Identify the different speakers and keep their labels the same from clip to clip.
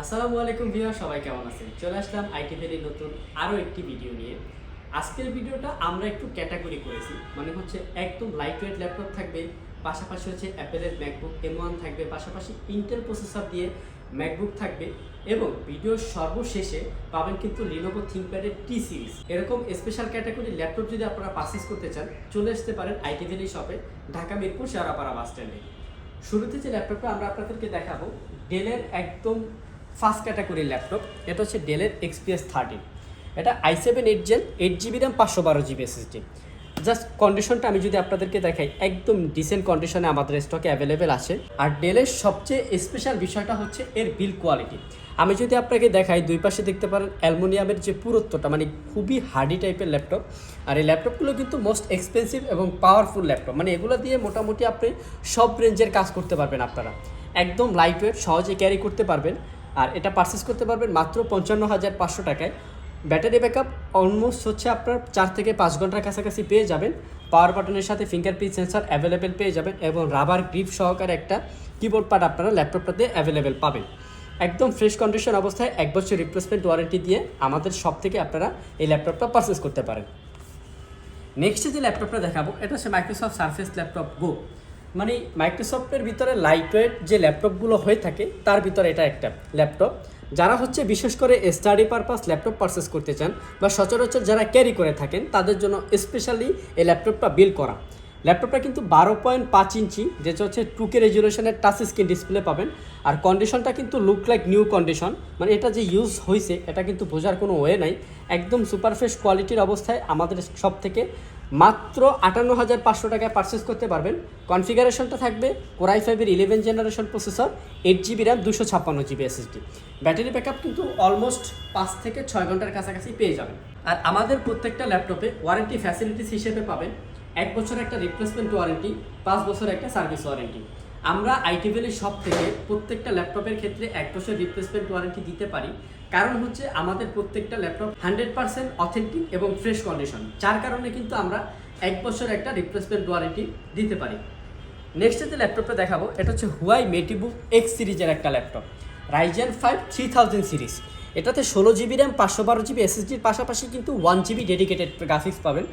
Speaker 1: আসসালামু আলাইকুম ভিউয়ার, সবাই কেমন আছেন? চলে আসলাম আইটি ভ্যালির নতুন আরও একটি ভিডিও নিয়ে। আজকের ভিডিওটা আমরা একটু ক্যাটাগরি করেছি, মানে হচ্ছে একদম লাইট ওয়েট ল্যাপটপ থাকবে, পাশাপাশি হচ্ছে অ্যাপেলের ম্যাকবুক M1 থাকবে, পাশাপাশি ইন্টেল প্রসেসর দিয়ে ম্যাকবুক থাকবে এবং ভিডিওর সর্বশেষে পাবেন কিন্তু লিনোভো থিংকপ্যাডের টি সিরিজ। এরকম স্পেশাল ক্যাটাগরি ল্যাপটপ যদি আপনারা পারচেস করতে চান, চলে আসতে পারেন আইটি ভ্যালি শপে, ঢাকা মিরপুর শেওড়াপাড়া বাস স্ট্যান্ডে। শুরুতে যে ল্যাপটপটা আমরা আপনাদেরকে দেখাবো, ডেলের একদম ফার্স্ট ক্যাটাগরির ল্যাপটপ। এটা হচ্ছে ডেলের XPS 13। এটা i7 8 Gen 8 GB RAM 512 GB SSD। Just কন্ডিশনটা আমি যদি আপনাদেরকে দেখাই, একদম ডিসেন্ট কন্ডিশনে আমাদের স্টকে অ্যাভেলেবেল আছে। আর ডেলের সবচেয়ে স্পেশাল বিষয়টা হচ্ছে এর বিল কোয়ালিটি। আমি যদি আপনাকে দেখাই, দুই পাশে দেখতে পারেন অ্যালুমিনিয়ামের যে পুরুত্বটা, মানে খুবই হার্ডি টাইপের ল্যাপটপ। আর এই ল্যাপটপগুলো কিন্তু মোস্ট এক্সপেন্সিভ এবং পাওয়ারফুল ল্যাপটপ, মানে এগুলো দিয়ে মোটামুটি আপনি সব রেঞ্জের কাজ করতে পারবেন। আপনারা একদম লাইট ওয়েট, সহজে ক্যারি করতে পারবেন। আর এটা পারচেস করতে পারবেন মাত্র 55,500 টাকায়। ব্যাটারি ব্যাকআপ অলমোস্ট হচ্ছে আপনার 4 থেকে 5 ঘন্টার কাছাকাছি পেয়ে যাবেন। পাওয়ার বাটনের সাথে ফিঙ্গারপ্রিন্ট সেন্সর অ্যাভেলেবেল পেয়ে যাবেন এবং রাবার গ্রিপ সহকারে একটা কিবোর্ড পাড আপনারা ল্যাপটপটাতে অ্যাভেলেবেল পাবেন। একদম ফ্রেশ কন্ডিশন অবস্থায় 1 বছর রিপ্লেসমেন্ট ওয়ারেন্টি দিয়ে আমাদের শপ থেকে আপনারা এই ল্যাপটপটা পারচেস করতে পারেন। নেক্সটে যে ল্যাপটপটা দেখাবো, এটা হচ্ছে মাইক্রোসফট সারফেস ল্যাপটপ গো। মানে মাইক্রোসফটের ভিতরে লাইট ওয়েট যে ল্যাপটপগুলো হয়ে থাকে তার ভিতরে এটা একটা ল্যাপটপ। যারা হচ্ছে বিশেষ করে স্টাডি পারপাস ল্যাপটপ পারচেস করতে চান বা সচরাচর যারা ক্যারি করে থাকেন, তাদের জন্য স্পেশালি এই ল্যাপটপটা বিল্ড করা। ল্যাপটপটা কিন্তু 12.5 ইঞ্চি, যেটা হচ্ছে 2K রেজুলেশনের টাচ স্ক্রিন ডিসপ্লে পাবেন। আর কন্ডিশনটা কিন্তু লুক লাইক নিউ কন্ডিশন, মানে এটা যে ইউজ হয়েছে এটা কিন্তু বোঝার কোনো ওয়ে নাই। একদম সুপার ফ্রেশ কোয়ালিটির অবস্থায় আমাদের সব থেকে মাত্র 58,500 টাকায় পারচেস করতে পারবেন। কনফিগারেশনটা থাকবে Core i5-এর 11 generation processor, 8 GB RAM, 256 GB SSD। Battery backup কিন্তু অলমোস্ট 5 থেকে 6 ঘন্টার কাছাকাছি পেয়ে যাবেন। আর আমাদের প্রত্যেকটা ল্যাপটপে ওয়ারেন্টি ফ্যাসিলিটিস হিসেবে পাবেন 1 বছর একটা রিপ্লেসমেন্ট ওয়ারেন্টি, 5 বছর একটা সার্ভিস ওয়ারেন্টি। আমরা আইটি ভ্যালি শপ থেকে প্রত্যেকটা ল্যাপটপের ক্ষেত্রে 1 বছর রিপ্লেসমেন্ট ওয়ারেন্টি দিতে পারি, কারণ হচ্ছে আমাদের প্রত্যেকটা ল্যাপটপ 100% অথেন্টিক এবং ফ্রেশ কন্ডিশন, যার কারণে কিন্তু আমরা 1 বছর একটা রিপ্লেসমেন্ট ওয়ারেন্টি দিতে পারি। নেক্সট যে ল্যাপটপটা দেখাবো, এটা হচ্ছে হুয়াই মেটিবুক X সিরিজের একটা ল্যাপটপ, Ryzen 5 3000 সিরিজ। এটাতে 16 GB র্যাম, 512 GB SSDর পাশাপাশি কিন্তু 1 GB ডেডিকেটেড গ্রাফিক্স পাবেন,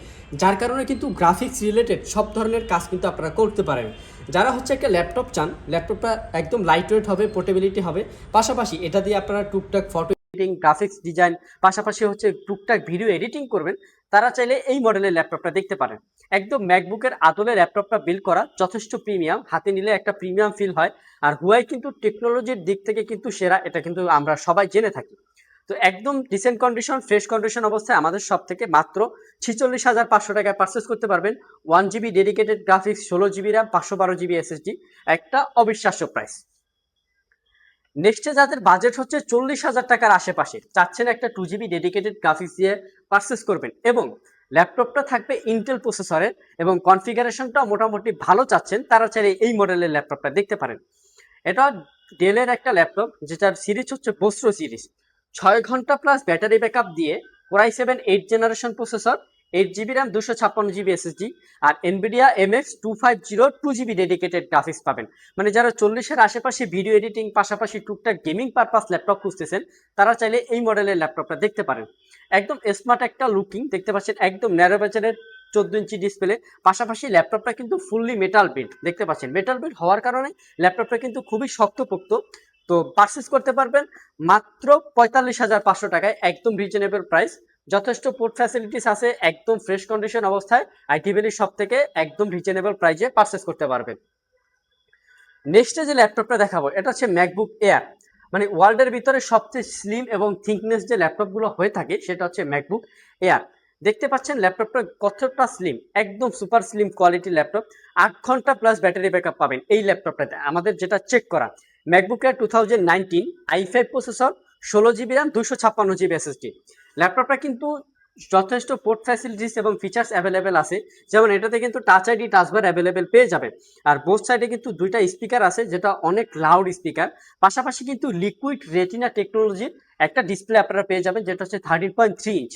Speaker 1: যার কারণে কিন্তু গ্রাফিক্স রিলেটেড সব ধরনের কাজ কিন্তু আপনারা করতে পারেন। যারা হচ্ছে একটা ল্যাপটপ চান, ল্যাপটপটা একদম লাইট ওয়েট হবে, পোর্টেবিলিটি হবে, পাশাপাশি এটা দিয়ে আপনারা টুকটাক ফটো এডিটিং, গ্রাফিক্স ডিজাইন, পাশাপাশি হচ্ছে টুকটাক ভিডিও এডিটিং করবেন, তারা চাইলে এই মডেলের ল্যাপটপটা দেখতে পারেন। একদম ম্যাকবুকের আদলে ল্যাপটপটা বিল্ড করা, যথেষ্ট প্রিমিয়াম, হাতে নিলে একটা প্রিমিয়াম ফিল হয়। আর হুয়াই কিন্তু টেকনোলজির দিক থেকে কিন্তু সেরা, এটা কিন্তু আমরা সবাই জেনে থাকি। তো একদম ডিসেন্ট কন্ডিশন, ফ্রেশ কন্ডিশন অবস্থায় আমাদের সব থেকে মাত্র 46,500 টাকায় পারচেস করতে পারবেন। 1 GB dedicated graphics, 16 GB RAM, 512 GB SSD, একটা অবিশ্বাস্য প্রাইস। নেক্সটে যাদের বাজেট হচ্ছে 40,000 টাকার আশেপাশে, চাচ্ছেন একটা 2 GB ডেডিকেটেড গ্রাফিক্স দিয়ে পারচেস করবেন এবং ল্যাপটপটা থাকবে ইন্টেল প্রসেসরের এবং কনফিগারেশনটা মোটামুটি ভালো চাচ্ছেন, তারা চাইলে এই মডেলের ল্যাপটপটা দেখতে পারেন। এটা ডেলের একটা ল্যাপটপ, যেটার সিরিজ হচ্ছে বস্ত্র সিরিজ। 6 ঘন্টা প্লাস ব্যাটারি ব্যাকআপ দিয়ে Core i7 8 generation processor, 8 GB RAM, 256 GB SSD, আর NVIDIA MX 250 2 GB dedicated graphics পাবেন। মানে যারা 40-এর আশেপাশে ভিডিও এডিটিং পাশাপাশি টুকটাক গেমিং পারপাস ল্যাপটপ খুঁজতেছেন, তারা চাইলে এই মডেলের ল্যাপটপটা দেখতে পারেন। একদম স্মার্ট একটা লুকিং দেখতে পাচ্ছেন, একদম ন্যারো বাজেটের 14 ইঞ্চি ডিসপ্লে, পাশাপাশি ল্যাপটপটা কিন্তু ফুললি মেটাল বিল্ড দেখতে পাচ্ছেন। মেটাল বিল্ড হওয়ার কারণে ল্যাপটপটা কিন্তু খুবই শক্তপোক্ত। তো পারচেস করতে পারবেন মাত্র 45,500 টাকায়, একদম রিজনেবল প্রাইস, যথেষ্ট পোর্ট ফ্যাসিলিটিস আছে, একদম ফ্রেশ কন্ডিশন অবস্থায় আইটি ভ্যালি শপ থেকে একদম রিজনেবল প্রাইসে পারচেস করতে পারবেন। নেক্সটে যে ল্যাপটপটা দেখাবো, এটা হচ্ছে ম্যাকবুক এয়ার। মানে ওয়ার্ল্ডের ভিতরে সবচেয়ে স্লিম এবং থিকনেস যে ল্যাপটপগুলো হয়ে থাকে, সেটা হচ্ছে ম্যাকবুক এয়ার। দেখতে পাচ্ছেন ল্যাপটপটা কতটা স্লিম, একদম সুপার স্লিম কোয়ালিটি ল্যাপটপ। 8 ঘন্টা প্লাস ব্যাটারি ব্যাকআপ পাবেন এই ল্যাপটপটাতে, আমাদের যেটা চেক করা। MacBook air 2019 i5 processor, 16 GB RAM, 256 GB SSD। ল্যাপটপটা কিন্তু যথেষ্ট পোর্ট ফ্যাসিলিটিস এবং ফিচার্স অ্যাভেলেবেল আছে, যেমন এটাতে কিন্তু টাচ আইডি, টাচবার অ্যাভেলেবেল পেয়ে যাবেন। আর বোথ সাইডে কিন্তু দুইটা স্পিকার আছে, যেটা অনেক লাউড স্পিকার। পাশাপাশি কিন্তু লিকুইড রেটিনা টেকনোলজির একটা ডিসপ্লে আপনারা পেয়ে যাবেন, যেটা হচ্ছে 13.3 ইঞ্চ।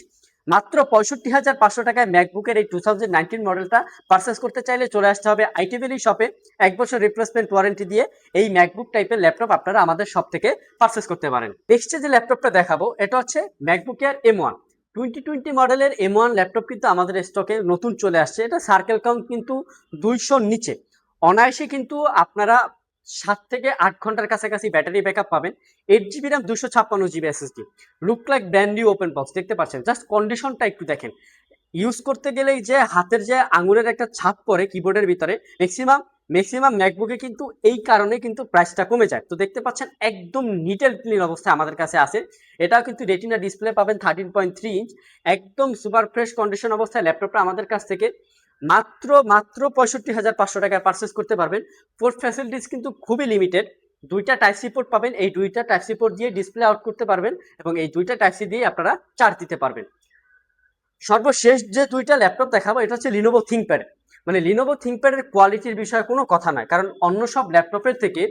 Speaker 1: মাত্র 65,500 টাকায় ম্যাকবুকের এই 2019 মডেলটা পারচেস করতে চাইলে চলে আসতে হবে আইটি ভ্যালি শপে। 1 বছর রিপ্লেসমেন্ট ওয়ারেন্টি দিয়ে এই ম্যাকবুক টাইপের ল্যাপটপ আপনারা আমাদের শপ থেকে পারচেস করতে পারেন। নেক্সট যে ল্যাপটপটা দেখাবো এটা হচ্ছে ম্যাকবুক এয়ার M1 2020 মডেলের M1 ল্যাপটপ কিন্তু আমাদের স্টকে নতুন চলে আসছে। এটা সার্কেল কাউন্ট কিন্তু 200 নিচে, অনায়াসে কিন্তু আপনারা 7 থেকে 8 ঘন্টার কাছাকাছি ব্যাটারি ব্যাকআপ পাবেন। 8 GB RAM 256 GB SSD, look like brand new open box. দেখতে পাচ্ছেন, জাস্ট কন্ডিশনটা একটু দেখেন। ইউজ করতে গেলেই যে হাতের যে আঙুলের একটা ছাপ পড়ে কিবোর্ডের ভিতরে, ম্যাক্সিমাম ম্যাকবুকে কিন্তু এই কারণে কিন্তু প্রাইসটা কমে যায়। তো দেখতে পাচ্ছেন একদম নিট অ্যান্ড ক্লিন অবস্থায় আমাদের কাছে আছে। এটাও কিন্তু রেটিনা ডিসপ্লে পাবেন 13.3 ইঞ্চ, একদম সুপার ফ্রেশ কন্ডিশন অবস্থায় ল্যাপটপটা আমাদের কাছ থেকে মাত্র 65,500 টাকায় পারচেস করতে পারবেন। পোর্ট ফ্যাসিলিটিস কিন্তু খুবই লিমিটেড। 2টা টাইপ সি পোর্ট পাবেন, এই 2টা টাইপ সি পোর্ট দিয়ে ডিসপ্লে আউট করতে পারবেন এবং এই 2টা টাইপ সি দিয়ে আপনারা চার্জ দিতে পারবেন। সর্বশেষ যে 2টা ল্যাপটপ দেখাবো এটা হচ্ছে লিনোভো থিংকপ্যাড। মানে লিনোভো থিংকপ্যাডের কোয়ালিটির বিষয়ে কোনো কথা নয়, কারণ অন্য সব ল্যাপটপের থেকে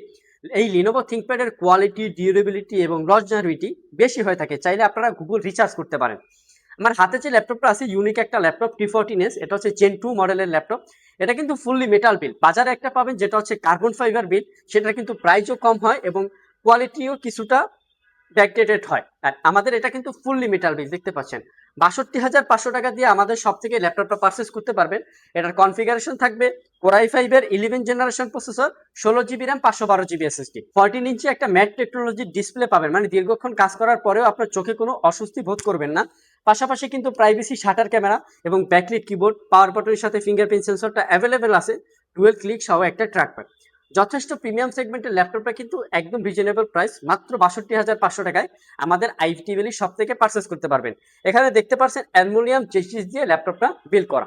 Speaker 1: এই লিনোভো থিংকপ্যাডের কোয়ালিটি, ডিউরেবিলিটি এবং লঞ্জারিটি বেশি হয়ে থাকে। চাইলে আপনারা গুগল রিচার্জ করতে পারেন। আমার হাতে যে ল্যাপটপটা আছে ইউনিক একটা ল্যাপটপ T14s, এটা হচ্ছে Gen 2 মডেলের ল্যাপটপ। এটা কিন্তু ফুললি মেটাল বিল। বাজারে একটা পাবেন যেটা হচ্ছে কার্বন ফাইবার বিল, সেটা কিন্তু প্রাইসও কম হয় এবং কোয়ালিটিও কিছুটা ব্যাকডেটেড হয়। আর আমাদের এটা কিন্তু ফুললি মেটাল বিল। দেখতে পাচ্ছেন 62,500 টাকা দিয়ে আমাদের সব থেকে ল্যাপটপটা পারচেস করতে পারবেন। এটার কনফিগারেশন থাকবে Core i5 এর 11 generation processor, 16 GB RAM, 512 GB SSD, 14 ইঞ্চি একটা ম্যাট টেকনোলজির ডিসপ্লে পাবেন। মানে দীর্ঘক্ষণ কাজ করার পরেও আপনার চোখে কোনো অস্বস্তি বোধ করবেন না। পাশাপাশি কিন্তু প্রাইভেসি শাটার ক্যামেরা এবং ব্যাকলিট কিবোর্ড, পাওয়ার বাটনের সাথে ফিঙ্গারপ্রিন্ট সেন্সরটা অ্যাভেলেবেল আছে, ডুয়েল ক্লিক সহ একটা ট্র্যাকপ্যাড। যথেষ্ট প্রিমিয়াম সেগমেন্টের ল্যাপটপটা কিন্তু একদম রিজনেবল প্রাইস, মাত্র 62,500 টাকায় আমাদের আইটি ভ্যালি শপ থেকে পারচেস করতে পারবেন। এখানে দেখতে পাচ্ছেন অ্যালুমিনিয়াম চেসিস দিয়ে ল্যাপটপটা বিল্ড করা।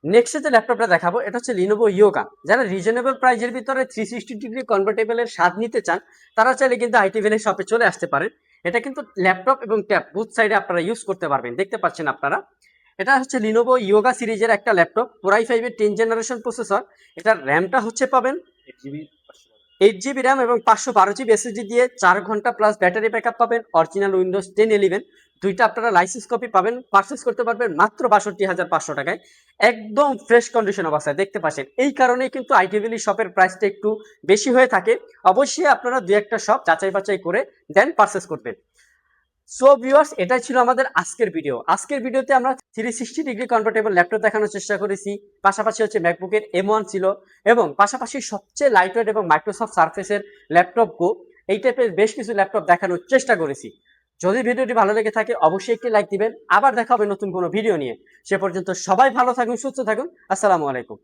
Speaker 1: নেক্সট যে ল্যাপটপটা দেখাবো এটা হচ্ছে লিনোভো ইয়োগা। যারা রিজনেবল প্রাইসের ভিতরে 360 ডিগ্রি কনভার্টেবলের স্বাদ নিতে চান তারা চাইলে কিন্তু আইটি ভ্যালি শপে চলে আসতে পারেন। এটা কিন্তু ল্যাপটপ এবং ট্যাব বুথ সাইডে আপনারা ইউজ করতে পারবেন। দেখতে পাচ্ছেন আপনারা, এটা হচ্ছে লিনোভো ইয়োগা সিরিজের একটা ল্যাপটপ, Core i5 এর 10 জেনারেশন প্রসেসর। এটার র্যামটা হচ্ছে পাবেন 8 GB র্যাম এবং 512 GB SSD দিয়ে 4 ঘন্টা প্লাস ব্যাটারি ব্যাকআপ পাবেন। অরিজিনাল উইন্ডোজ 10 11 দুইটা আপনারা লাইসেন্স কপি পাবেন, পারচেস করতে পারবেন মাত্র 62,500 টাকায়, একদম ফ্রেশ কন্ডিশন অবস্থায়। দেখতে পাচ্ছেন এই কারণেই কিন্তু আইটি ভ্যালি শপের প্রাইসটা একটু বেশি হয়ে থাকে। অবশ্যই আপনারা দুই একটা শপ যাচাই বাছাই করে দেন পারচেস করবেন। সো ভিউয়ার্স, এটাই ছিল আমাদের আজকের ভিডিও। আজকের ভিডিওতে আমরা 360 ডিগ্রি কনভার্টেবল ল্যাপটপ দেখানোর চেষ্টা করেছি। পাশাপাশি হচ্ছে ম্যাকবুকের M1 ছিল এবং পাশাপাশি সবচেয়ে লাইটওয়েট এবং মাইক্রোসফট সারফেসের ল্যাপটপ গো, এই টাইপের বেশ কিছু ল্যাপটপ দেখানোর চেষ্টা করেছি। যদি ভিডিওটি ভালো লেগে থাকে অবশ্যই একটি লাইক দিবেন। আবার দেখা হবে নতুন কোনো ভিডিও নিয়ে। সে পর্যন্ত সবাই ভালো থাকুন, সুস্থ থাকুন। আসসালামু আলাইকুম।